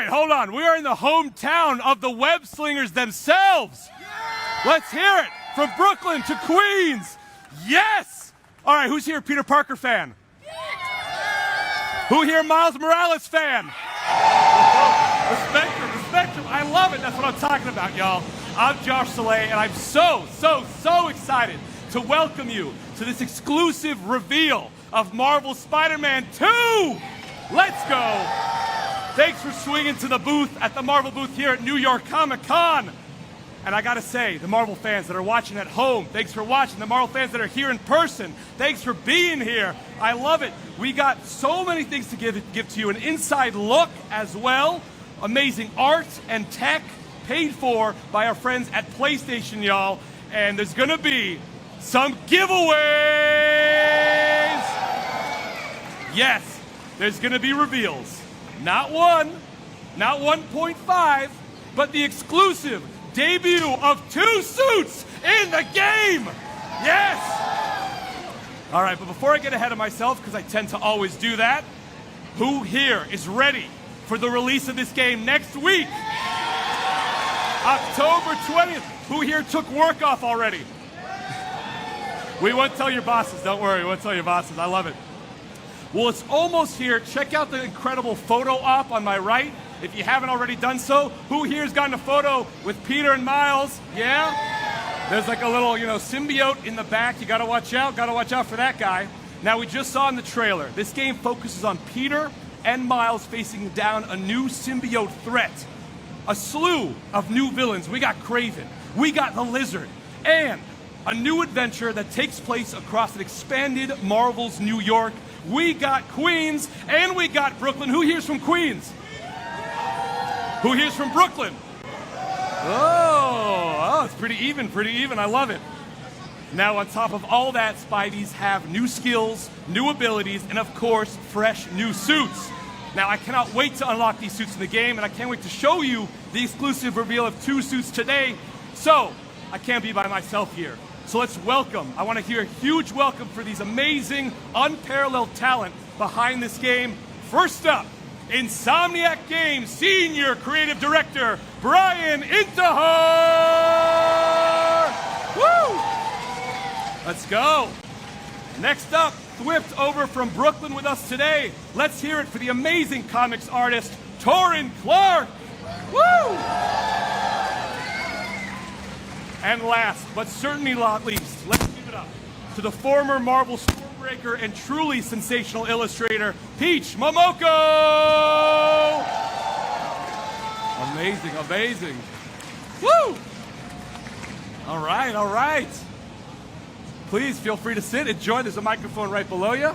wait, hold on. We are in the hometown of the web slingers themselves. Let's hear it from Brooklyn to Queens. Yes. All right, who's here? Peter Parker fan? Who here? Miles Morales fan? The spectrum. I love it. That's what I'm talking about, y'all. I'm Josh Soleil, and I'm so excited to welcome you to this exclusive reveal of Marvel Spider-Man 2. Let's go. Thanks for swinging to the booth at the Marvel booth here at New York Comic Con. And I gotta say, the Marvel fans that are watching at home, thanks for watching. The Marvel fans that are here in person, thanks for being here. I love it. We got so many things to give to you. An inside look as well. Amazing art and tech paid for by our friends at PlayStation, y'all. And there's gonna be some giveaways. Yes, there's gonna be reveals. Not one, not 1.5, but the exclusive debut of 2 suits in the game. Yes. All right, but before I get ahead of myself, because I tend to always do that, who here is ready for the release of this game next week? October 20th. Who here took work off already? We won't tell your bosses. Don't worry. We won't tell your bosses. I love it. Well, it's almost here. Check out the incredible photo op on my right. If you haven't already done so, who here has gotten a photo with Peter and Miles? Yeah? There's like a little, symbiote in the back. You gotta watch out. Gotta watch out for that guy. Now, we just saw in the trailer, this game focuses on Peter and Miles facing down a new symbiote threat. A slew of new villains. We got Kraven. We got the Lizard. And a new adventure that takes place across an expanded Marvel's New York. We got Queens and we got Brooklyn. Who here's from Queens? Who here's from Brooklyn? Oh, it's pretty even. I love it. Now, on top of all that, Spideys have new skills, new abilities, and of course, fresh new suits. Now, I cannot wait to unlock these suits in the game, and I can't wait to show you the exclusive reveal of 2 suits today. So, I can't be by myself here. So let's welcome, I want to hear a huge welcome for these amazing, unparalleled talent behind this game. First up, Insomniac Games Senior Creative Director, Brian Intihar! Woo! Let's go. Next up, Thwift over from Brooklyn with us today. Let's hear it for the amazing comics artist, Torin Clark! Woo! And last, but certainly not least, let's give it up to the former Marvel Stormbreaker and truly sensational illustrator, Peach Momoko! Amazing. Woo! All right. Please feel free to sit, enjoy. There's a microphone right below you.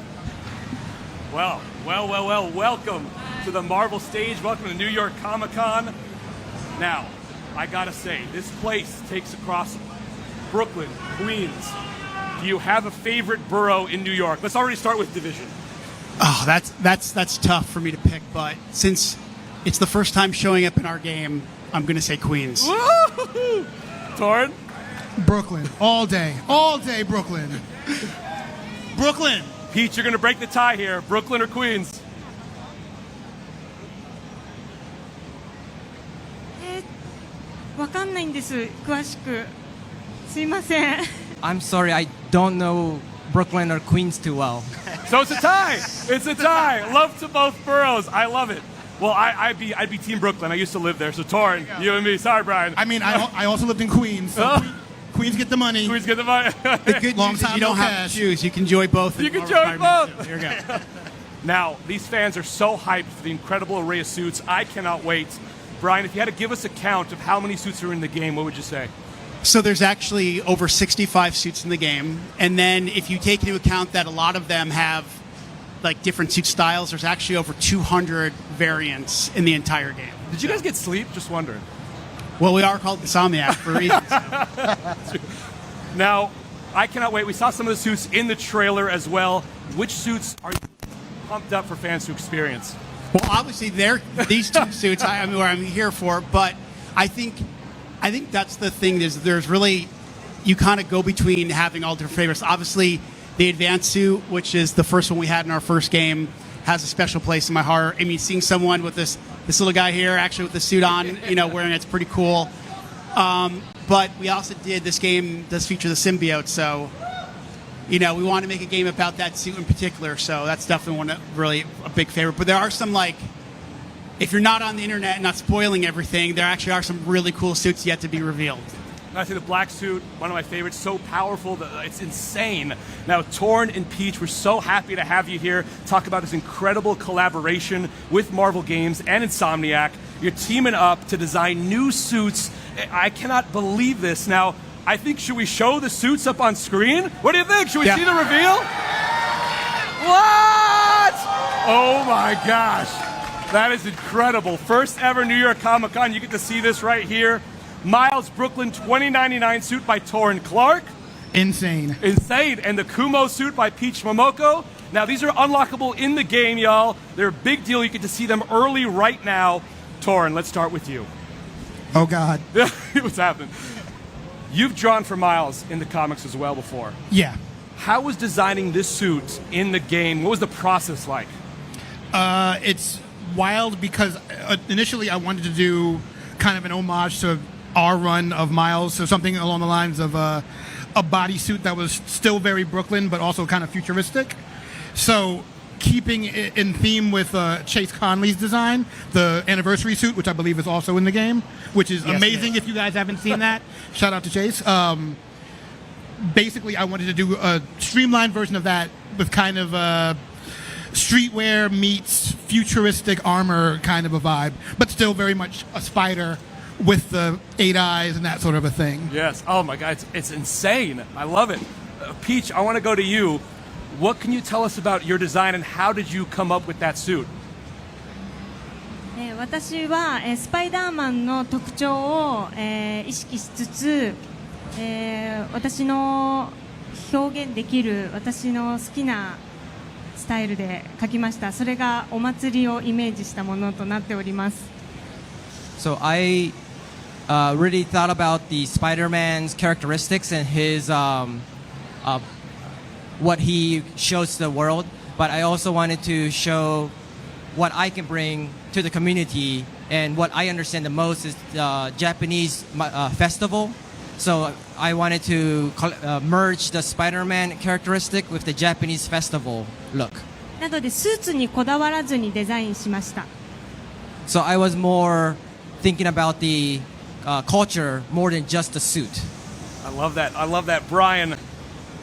Well, welcome to the Marvel stage. Welcome to New York Comic Con. Now, I gotta say, this place takes across Brooklyn, Queens. Do you have a favorite borough in New York? Let's already start with Division. Oh, that's tough for me to pick, but since it's the first time showing up in our game, I'm gonna say Queens. Woo-hoo-hoo! Torn? Brooklyn, all day Brooklyn. Brooklyn. Pete, you're gonna break the tie here. Brooklyn or Queens? I'm sorry, I don't know Brooklyn or Queens too well. So it's a tie. Love to both boroughs. I love it. Well, I'd be Team Brooklyn. I used to live there. So Torrin, you and me. Sorry, Brian. I mean, I also lived in Queens. So Queens get the money. Queens get the money. The good news is you don't have to choose. You can enjoy both. You can join both. Here we go. Now, these fans are so hyped for the incredible array of suits. I cannot wait. Brian, if you had to give us a count of how many suits are in the game, what would you say? So there's actually over 65 suits in the game. And then if you take into account that a lot of them have like different suit styles, there's actually over 200 variants in the entire game. Did you guys get sleep? Just wondering. Well, we are called Insomniac for a reason. So. Now, I cannot wait. We saw some of the suits in the trailer as well. Which suits are you pumped up for fans to experience? Well, obviously, these 2 suits I'm here for, but I think that's the thing. There's really, you kind of go between having all different favorites. Obviously, the advanced suit, which is the first one we had in our first game, has a special place in my heart. I mean, seeing someone with this this little guy here, actually with the suit on, wearing it's pretty cool. But we also did, this game does feature the symbiote, so, we want to make a game about that suit in particular, so that's definitely really a big favorite. But there are some, if you're not on the internet and not spoiling everything, there actually are some really cool suits yet to be revealed. I think the black suit, one of my favorites, so powerful, it's insane. Now, Torrin and Peach, we're so happy to have you here. Talk about this incredible collaboration with Marvel Games and Insomniac. You're teaming up to design new suits. I cannot believe this. Now, I think, should we show the suits up on screen? What do you think? Should we see the reveal? What? Oh my gosh. That is incredible. First ever New York Comic Con. You get to see this right here. Miles Brooklyn 2099 suit by Torrin Clark. Insane. And the Kumo suit by Peach Momoko. Now, these are unlockable in the game, y'all. They're a big deal. You get to see them early right now. Torrin, let's start with you. Oh, God. What's happening? You've drawn for Miles in the comics as well before. Yeah. How was designing this suit in the game? What was the process like? It's wild because initially I wanted to do kind of an homage to our run of Miles, so something along the lines of a bodysuit that was still very Brooklyn, but also kind of futuristic. So keeping it in theme with Chase Conley's design, the anniversary suit, which I believe is also in the game, which is amazing if you guys haven't seen that. Shout out to Chase. Basically, I wanted to do a streamlined version of that with kind of streetwear meets futuristic armor kind of a vibe, but still very much a spider with the 8 eyes and that sort of a thing. Yes. Oh my God, it's insane. I love it. Peach, I want to go to you. What can you tell us about your design and how did you come up with that suit? 私はスパイダーマンの特徴を意識しつつ私の表現できる私の好きなスタイルで描きました。それがお祭りをイメージしたものとなっております。So I really thought about the Spider-Man's characteristics and his what he shows to the world, but I also wanted to show what I can bring to the community, and what I understand the most is the Japanese festival. So I wanted to merge the Spider-Man characteristic with the Japanese festival look. なのでスーツにこだわらずにデザインしました。So I was more thinking about the culture more than just the suit. I love that. I love that. Brian,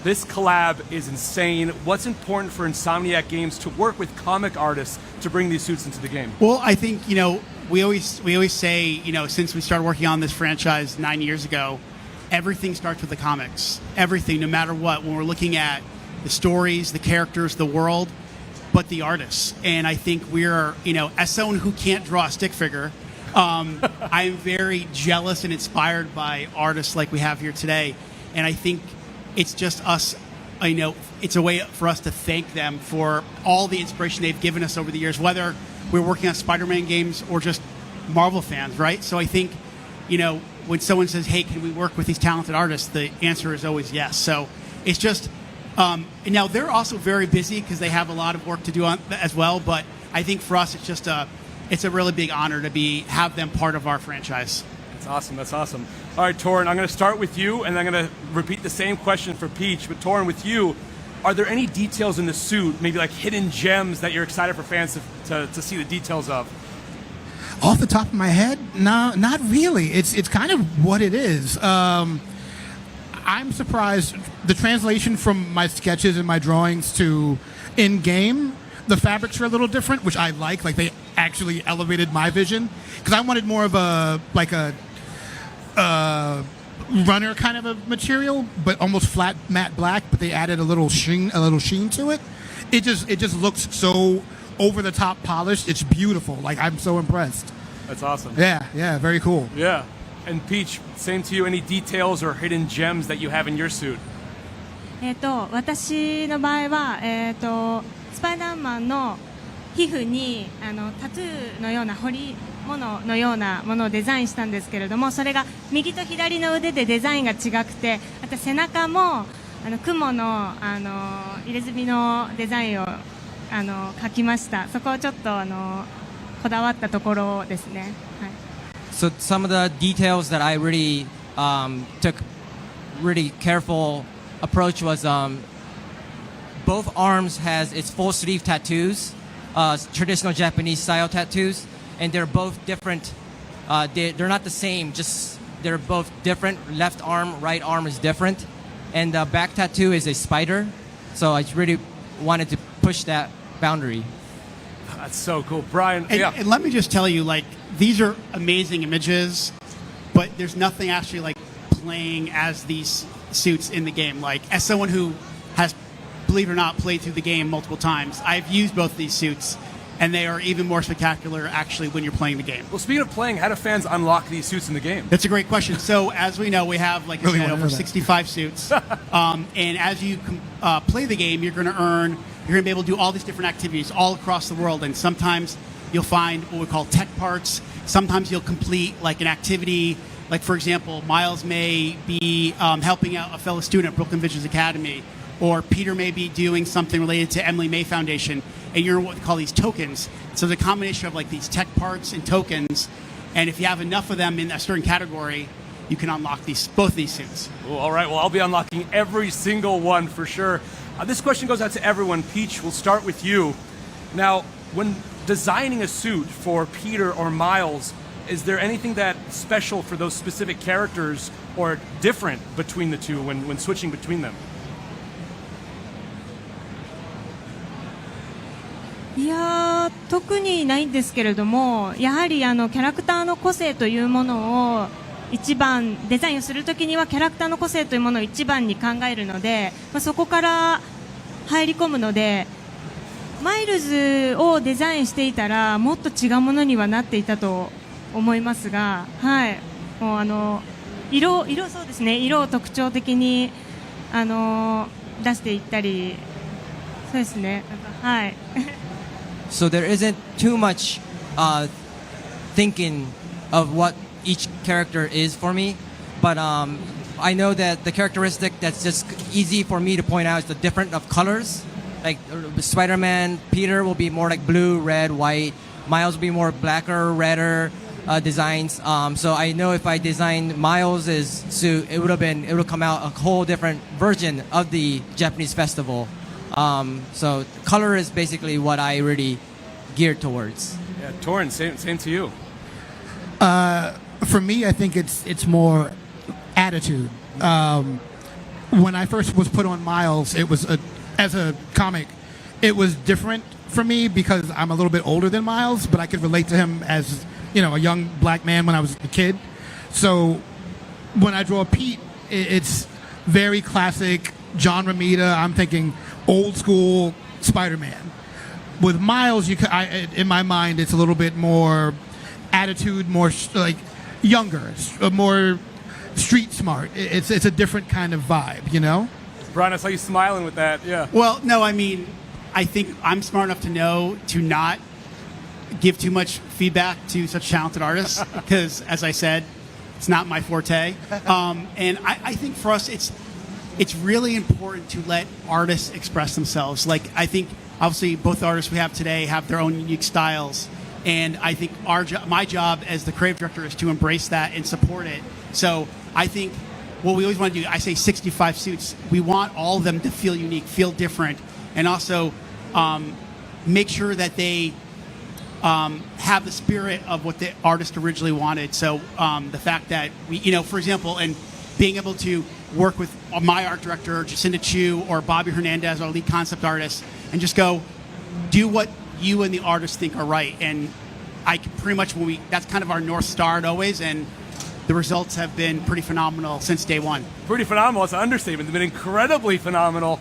this collab is insane. What's important for Insomniac Games to work with comic artists to bring these suits into the game? Well, I think, we always say, since we started working on this franchise 9 years ago, everything starts with the comics. Everything, no matter what. When we're looking at the stories, the characters, the world, but the artists. And I think we're, as someone who can't draw a stick figure, I'm very jealous and inspired by artists like we have here today. And I think it's just us, it's a way for us to thank them for all the inspiration they've given us over the years, whether we're working on Spider-Man games or just Marvel fans, right? So I think, when someone says, hey, can we work with these talented artists, the answer is always yes. So it's just, and now they're also very busy because they have a lot of work to do as well, but I think for us it's just it's a really big honor to have them part of our franchise. That's awesome. That's awesome. All right, Torrin, I'm going to start with you, and I'm going to repeat the same question for Peach. But Torrin, with you, are there any details in the suit, maybe like hidden gems that you're excited for fans to see the details of? Off the top of my head, no, not really. It's kind of what it is. I'm surprised the translation from my sketches and my drawings to in-game, the fabrics are a little different, which I like. Like, they actually elevated my vision. Because I wanted more of a runner kind of a material, but almost flat matte black, but they added a little sheen to it. It just looks so over the top polished. It's beautiful. Like, I'm so impressed. That's awesome. Yeah, very cool. Yeah. And Peach, same to you. Any details or hidden gems that you have in your suit? 私の場合は、スパイダーマンの皮膚にタトゥーのような彫り物のようなものをデザインしたんですけれども、それが右と左の腕でデザインが違くて、あと背中も雲の入れ墨のデザインを描きました。そこをちょっとこだわったところですね。はい。So some of the details that I really took really careful approach was both arms has its full sleeve tattoos, traditional Japanese style tattoos, and they're both different. They're not the same, just they're both different. Left arm, right arm is different, and the back tattoo is a spider. So I really wanted to push that boundary. That's so cool, Brian. And, yeah. and let me just tell you, like, these are amazing images, but there's nothing actually like playing as these suits in the game. Like, as someone who has, believe it or not, played through the game multiple times, I've used both these suits, and they are even more spectacular actually when you're playing the game. Well, speaking of playing, how do fans unlock these suits in the game? That's a great question. So, as we know, we have, like I Really said, wanna know over that. 65 suits. And as you play the game, you're going to be able to do all these different activities all across the world. And sometimes you'll find what we call tech parts. Sometimes you'll complete like an activity. Like, for example, Miles may be helping out a fellow student at Brooklyn Visions Academy, or Peter may be doing something related to Emily May Foundation, and you're what we call these tokens. So the combination of like these tech parts and tokens, and if you have enough of them in a certain category, you can unlock both these suits. Ooh, all right, well, I'll be unlocking every single one for sure. This question goes out to everyone. Peach, we'll start with you. Now, when designing a suit for Peter or Miles, is there anything that special for those specific characters or different between the two when switching between them? いやー、特にないんですけれども、やはりキャラクターの個性というものを一番デザインをするときにはキャラクターの個性というものを一番に考えるので、そこから入り込むので、マイルズをデザインしていたらもっと違うものにはなっていたと思いますが、はい、もう色そうですね、色を特徴的に出していったり、そうですね、はい。So there isn't too much thinking of what each character is for me, but I know that the characteristic that's just easy for me to point out is the difference of colors. Like Spider-Man, Peter will be more like blue, red, white. Miles will be more blacker, redder designs. So I know if I designed Miles' suit, it would come out a whole different version of the Japanese festival. So color is basically what I really geared towards. Yeah, Torin, same to you. For me, I think it's more attitude. When I first was put on Miles, it was as a comic, it was different for me because I'm a little bit older than Miles, but I could relate to him as, you know, a young black man when I was a kid. So when I draw Pete, it's very classic John Romita. I'm thinking old school Spider-Man. With Miles, in my mind, it's a little bit more attitude, more like younger, more street smart. It's a different kind of vibe, you know? Brian, I saw you smiling with that. Yeah. Well, no, I mean, I think I'm smart enough to know to not give too much feedback to such talented artists because, as I said, it's not my forte. And I think for us, it's really important to let artists express themselves. Like, I think, obviously, both artists we have today have their own unique styles. And I think my job as the creative director is to embrace that and support it. So I think what we always want to do, I say 65 suits, we want all of them to feel unique, feel different, and also make sure that they have the spirit of what the artist originally wanted. So the fact that we, you know, for example, and being able to work with my art director, Jacinda Chu, or Bobby Hernandez, our lead concept artist, and just go, do what you and the artist think are right. And I pretty much, that's kind of our North Star always, and the results have been pretty phenomenal since day one. Pretty phenomenal. It's an understatement. They've been incredibly phenomenal.